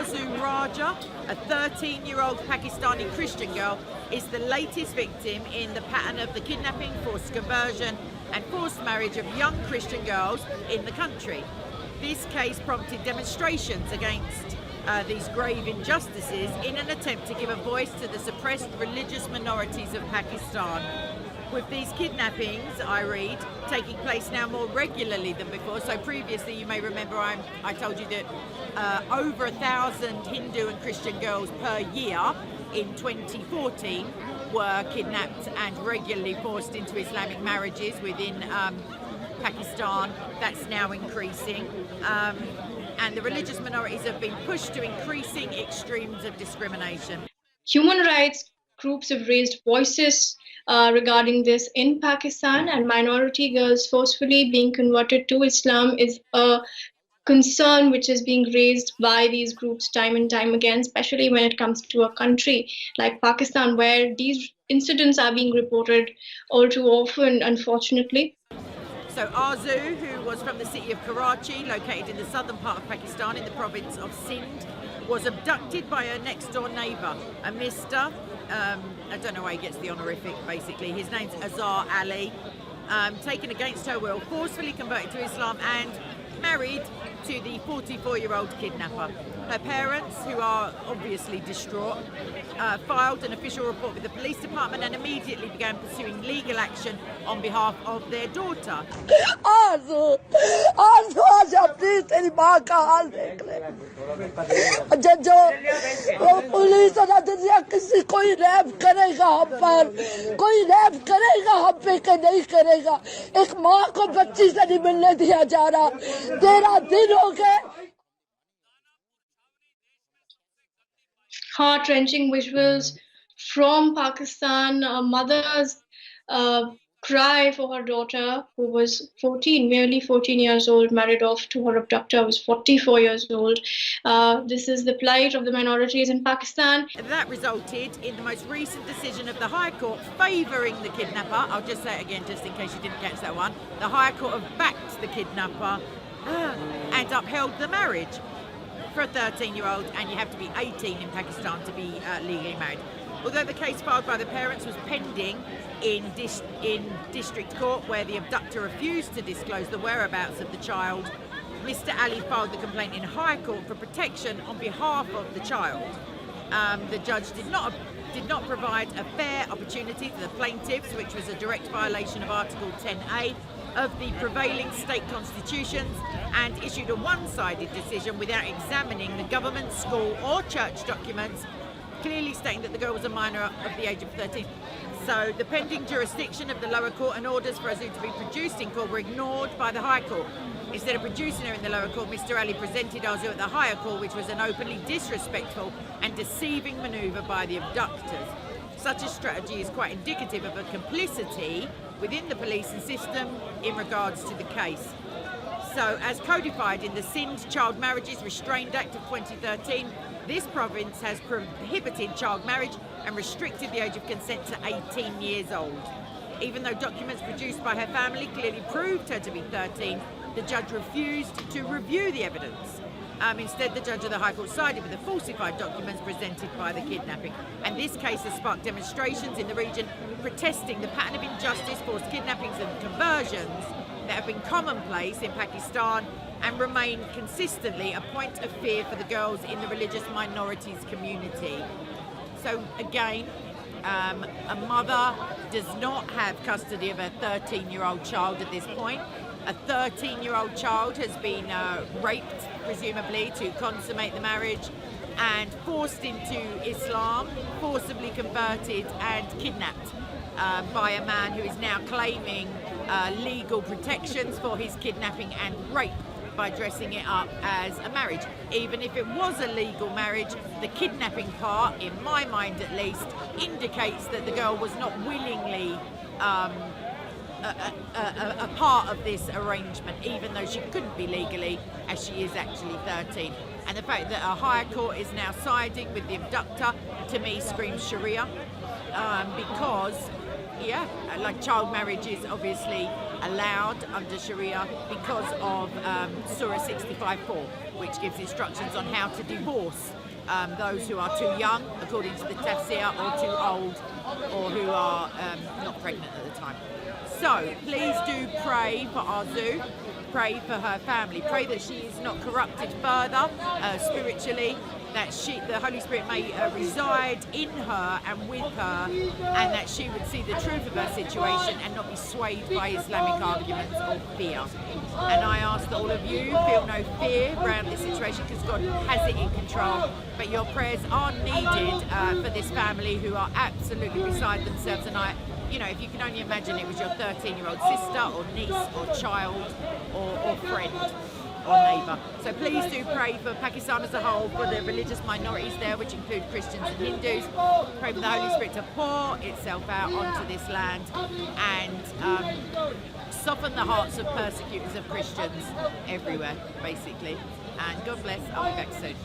Arzu Raja, a 13-year-old Pakistani Christian girl, is the latest victim in the pattern of the kidnapping, forced conversion and forced marriage of young Christian girls in the country. This case prompted demonstrations against these grave injustices in an attempt to give a voice to the suppressed religious minorities of Pakistan. With these kidnappings, I read, taking place now more regularly than before. So previously, you may remember I told you that over 1,000 Hindu and Christian girls per year in 2014 were kidnapped and regularly forced into Islamic marriages within Pakistan. That's now increasing. And the religious minorities have been pushed to increasing extremes of discrimination. Human rights groups have raised voices regarding this in Pakistan, and minority girls forcefully being converted to Islam is a concern which is being raised by these groups time and time again, especially when it comes to a country like Pakistan, where these incidents are being reported all too often, unfortunately. So Arzu, who was from the city of Karachi, located in the southern part of Pakistan in the province of Sindh, was abducted by her next door neighbour, a Mr. I don't know why he gets the honorific, basically. His name's Azhar Ali, taken against her will, forcefully converted to Islam and married to the 44-year-old kidnapper. Her parents, who are obviously distraught, filed an official report with the police department and immediately began pursuing legal action on behalf of their daughter. Heart-wrenching visuals from Pakistan, a mother's cry for her daughter, who was merely 14 years old, married off to her abductor, who was 44 years old. This is the plight of the minorities in Pakistan. That resulted in the most recent decision of the High Court favouring the kidnapper. I'll just say it again, just in case you didn't catch that one. The High Court have backed the kidnapper and upheld the marriage for a 13-year-old, and you have to be 18 in Pakistan to be legally married. Although the case filed by the parents was pending in district court, where the abductor refused to disclose the whereabouts of the child, Mr. Ali filed the complaint in High Court for protection on behalf of the child. The judge did not provide a fair opportunity for the plaintiffs, which was a direct violation of Article 10A of the prevailing state constitutions, and issued a one-sided decision without examining the government, school or church documents, clearly stating that the girl was a minor of the age of 13. So the pending jurisdiction of the lower court and orders for Arzu to be produced in court were ignored by the High Court. Instead of producing her in the lower court, Mr. Ali presented Arzu at the higher court, which was an openly disrespectful and deceiving manoeuvre by the abductors. Such a strategy is quite indicative of a complicity within the policing system in regards to the case. So, as codified in the Sindh Child Marriages Restrained Act of 2013, this province has prohibited child marriage and restricted the age of consent to 18 years old. Even though documents produced by her family clearly proved her to be 13, the judge refused to review the evidence. Instead, the judge of the High Court sided with the falsified documents presented by the kidnapping. And this case has sparked demonstrations in the region protesting the pattern of injustice, forced kidnappings and conversions that have been commonplace in Pakistan and remain consistently a point of fear for the girls in the religious minorities community. So again, a mother does not have custody of a 13-year-old child at this point. A 13-year-old child has been raped, presumably, to consummate the marriage and forced into Islam, forcibly converted and kidnapped by a man who is now claiming legal protections for his kidnapping and rape by dressing it up as a marriage. Even if it was a legal marriage, the kidnapping part, in my mind at least, indicates that the girl was not willingly a part of this arrangement, even though she couldn't be legally, as she is actually 13. And the fact that a higher court is now siding with the abductor, to me, screams Sharia, because like child marriage is obviously allowed under Sharia because of Surah 65:4, which gives instructions on how to divorce those who are too young, according to the tafsir, or too old, or who are not pregnant at the time. So please do pray for Arzu, pray for her family, pray that she is not corrupted further spiritually, that the Holy Spirit may reside in her and with her, and that she would see the truth of her situation and not be swayed by Islamic arguments or fear. And I ask that all of you feel no fear around this situation, because God has it in control. But your prayers are needed for this family who are absolutely beside themselves. And if you can only imagine it was your 13-year-old sister or niece or child or friend or neighbour. So please do pray for Pakistan as a whole, for the religious minorities there, which include Christians and Hindus. Pray for the Holy Spirit to pour itself out onto this land and soften the hearts of persecutors of Christians everywhere, basically. And God bless. I'll be back soon.